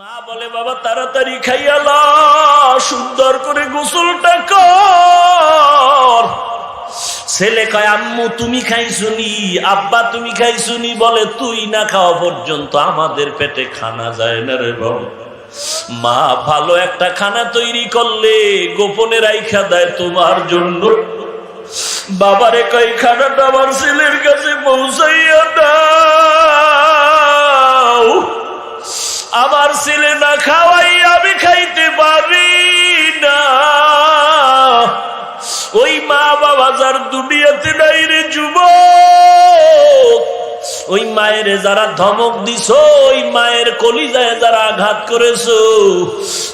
মা বলে বাবা তাড়াতাড়ি খাইয়া লা, সুন্দর করে গোসলটা কর। ছেলে কয় আম্মু তুমি খাইছুনি, আব্বা তুমি খাইছুনি। বলে তুই না খাওয়া পর্যন্ত আমাদের পেটে খানা যায় না রে বাবা। মা ভালো একটা খানা তৈরি করলে গোপনে রাইখা দেয় তোমার জন্য। বাবারে কয় খানাটা আমার ছেলের কাছে পৌঁছাইয়া দাও, আমার ছেলে না খাওয়াই আমি খাইতে পারি না। ওই মা বাবা যার দুনিয়াতে নাই রে যুবক, ওই মায়ের যারা ধমক দিছো, ওই মায়ের কলিজায় যারা আঘাত করেছো,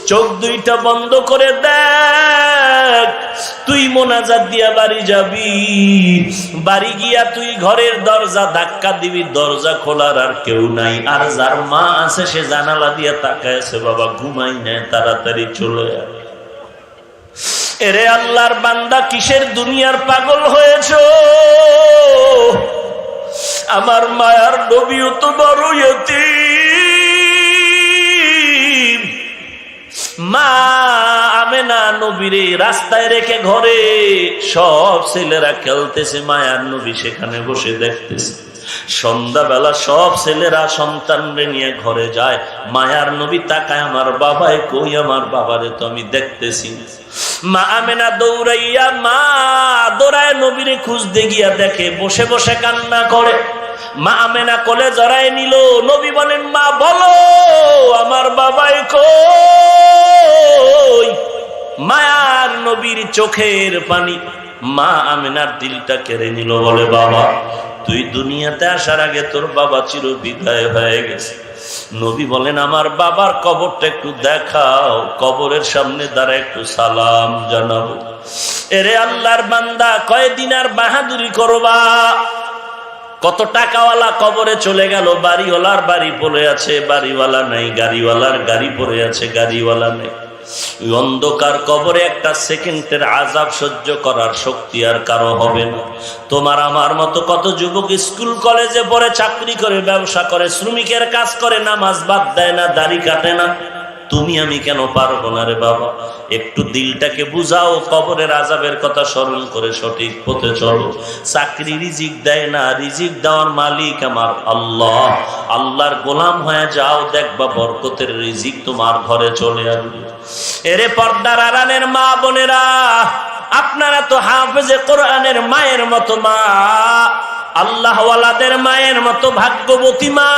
চোখ দুইটা বন্ধ করে দেখ। তুই মোনাজাত দিয়া বাড়ি যাবি, বাড়ি গিয়া তুই ঘরের দরজা ধাক্কা দিবি, দরজা খোলার আর কেউ নাই। আর যার মা আছে সে জানালা দিয়া তাকায় আছে, বাবা ঘুমাই নেয়, তাড়াতাড়ি চলে আয়। এরে আল্লাহর বান্দা, কিসের দুনিয়ার পাগল হয়েছো? আমার মায়ার নবীও তো বড় ইয়তীম। মা আমেনা নবীরে রাস্তায় রেখে ঘরে সব ছেলেরা খেলতেছে, মায়ার নবী সেখানে বসে দেখতেছে। সন্ধ্যাবেলা সব ছেলেরা সন্তানরে নিয়ে ঘরে যায়, মায়ার নবী তাকায় আমার বাবাই কই, আমার বাবারে তো আমি দেখতেছি। মা আমেনা দৌড়ায় নবীরে খুঁজতে গিয়া দেখে বসে বসে কান্না করে। মা আমেনা কোলে জড়ায় নিল। নবী বলেন মা বলো আমার বাবাই কই? মায়ার নবীর চোখের পানি মা আমেনার দিলটা কেড়ে নিল। বলে বাবা তুই দুনিয়াতে আসার আগে তোর বাবা চির বিদায় হয়ে গেছে। নবী বলেন আমার বাবার কবরটা একটু দেখাও, কবরের সামনে দাঁড়ায় একটু সালাম জানাবো। এরে আল্লাহর বান্দা, কয়দিন আর বাহাদুরি করবা? কত টাকাওয়ালা কবরে চলে গেল, বাড়িওয়ালার বাড়ি পড়ে আছে, বাড়িওয়ালা নাই, গাড়িওয়ালার গাড়ি পড়ে আছে, গাড়িওয়ালা নেই। ওই অন্ধকার কবরে একটা সেকেন্ডের আযাব সহ্য করার শক্তি আর কারো হবে না। তোমার আমার মতো কত যুবক স্কুল কলেজে পড়ে, চাকরি করে, ব্যবসা করে, শ্রমিকের কাজ করে, নামাজ বাদ দেয় না, দাড়ি কাটে না। তুমি আমি কেন পারবো না রে বাবা? একটু দিলটাকে বুঝাও, কবরের আযাবের কথা স্মরণ করে সঠিক পথে চলো। চাকরি রিজিক দেয় না, রিজিক দেওয়ার মালিক আমার আল্লাহ। আল্লাহর গোলাম হয়ে যাও, দেখবা বরকতের রিজিক তোমার ঘরে চলে আসবে। এরে পর্দার আড়ালের মা বোনেরা, আপনারা তো হাফেজে কোরআনের মায়ের মতো মা, আল্লাহওয়ালাদের মায়ের মতো ভাগ্যবতী মা।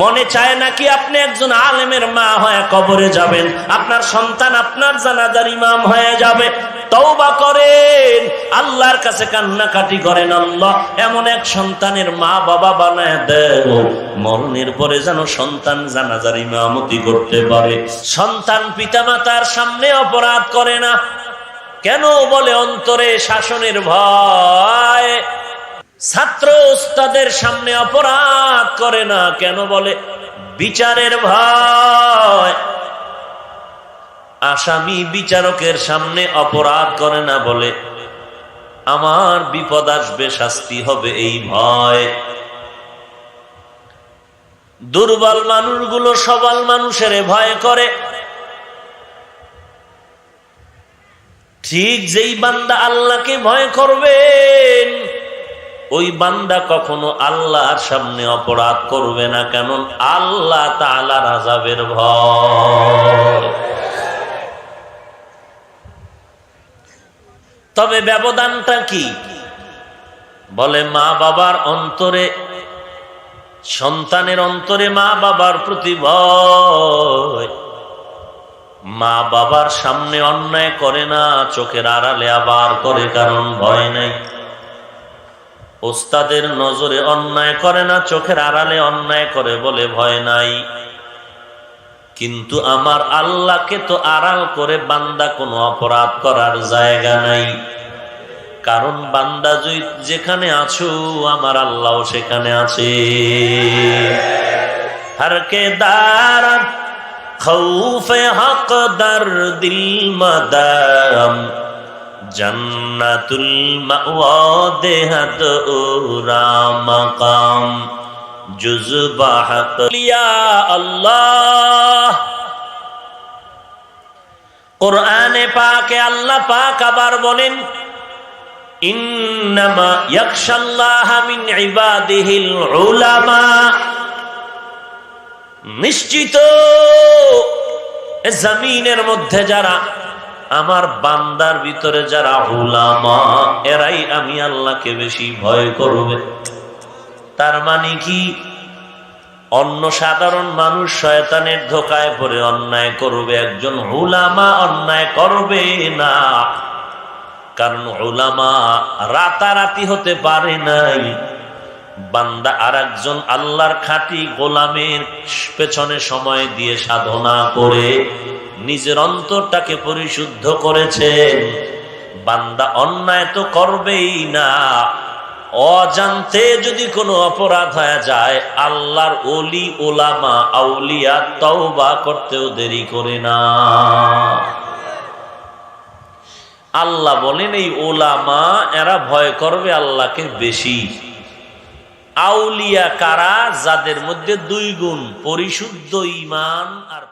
মনে চায় নাকি আপনি একজন আলেমের মা হয়ে কবরে যাবেন, আপনার সন্তান আপনার জানাজার ইমাম হয়ে যাবে? তওবা করেন, আল্লাহর কাছে কান্নাকাটি করেন, আল্লাহ এমন এক সন্তানের মা বাবা বানায় দেও, মরণের পরে যেন সন্তান জানাজার ইমামতি করতে পারে। সন্তান পিতামাতার সামনে অপরাধ করে না কেন? বলে অন্তরে শাসনের ভয়। ছাত্র ওস্তাদের সামনে অপরাধ করে না কেন? বলে বিচারের ভয়। আসামি বিচারকের সামনে অপরাধ করে না বলে আমার বিপদ আসবে, শাস্তি হবে, এই ভয়। দুর্বল মানুষগুলো সবল মানুষের ভয় করে। ঠিক যেই বান্দা আল্লাহকে ভয় করবেন, ওই বান্দা কখনো আল্লাহর সামনে অপরাধ করবে না, কেন? আল্লাহ তাআলার আযাবের ভয়। তবে ব্যবধানটা কি? বলে মা বাবার অন্তরে, সন্তানের অন্তরে মা বাবার প্রতি ভয়। মা বাবার সামনে অন্যায় করে না, চোখের আড়ালে আবার করে, কারণ ভয় নাই। ওস্তাদের নজরে অন্যায় করে না, চোখের আড়ালে অন্যায় করে বলে ভয় নাই। কিন্তু আমার আল্লাহকে তো আড়াল করে বান্দা কোনো অপরাধ করার জায়গা নাই, কারণ বান্দা যেখানে আছো আমার আল্লাহও সেখানে আছে। হরকে দারাত খৌফে হক দর দিল মাদাম, জান্নাতুল মাওয়া দেহাত ওরা মাকাম জুজবা হক লিয়া আল্লাহ কোরআনে পাকে আল্লাহ পাক আবার বলেন, ইন্নামা ইয়াখশাল্লাহা মিন ইবাদিহিল উলামা, নিশ্চিত জমিনের মধ্যে যারা আমার বান্দার ভিতরে যারা উলামা, এরাই আমি আল্লাহকে বেশি ভয় করবে। তার মানে কি, অন্য সাধারণ মানুষ শয়তানের ধোকায় পড়ে অন্যায় করবে, একজন উলামা অন্যায় করবে না। কারণ উলামা রাতারাতি হতে পারে নাই। বান্দা আর একজন আল্লাহর খাঁটি গোলামের পেছনে সময় দিয়ে সাধনা করে নিজের অন্তরটাকে পরিশুদ্ধ করেছেন। বান্দা অন্যায় তো করবেই না, অজান্তে যদি কোনো অপরাধ হয়ে যায়, আল্লাহর ওলি ওলামা আউলিয়া তওবা করতেও দেরি করে না। আল্লাহ বলেন এই ওলামা এরা ভয় করবে আল্লাহকে বেশি। আউলিয়া কারা? যাদের মধ্যে দুই গুণ, পরিশুদ্ধ ঈমান আর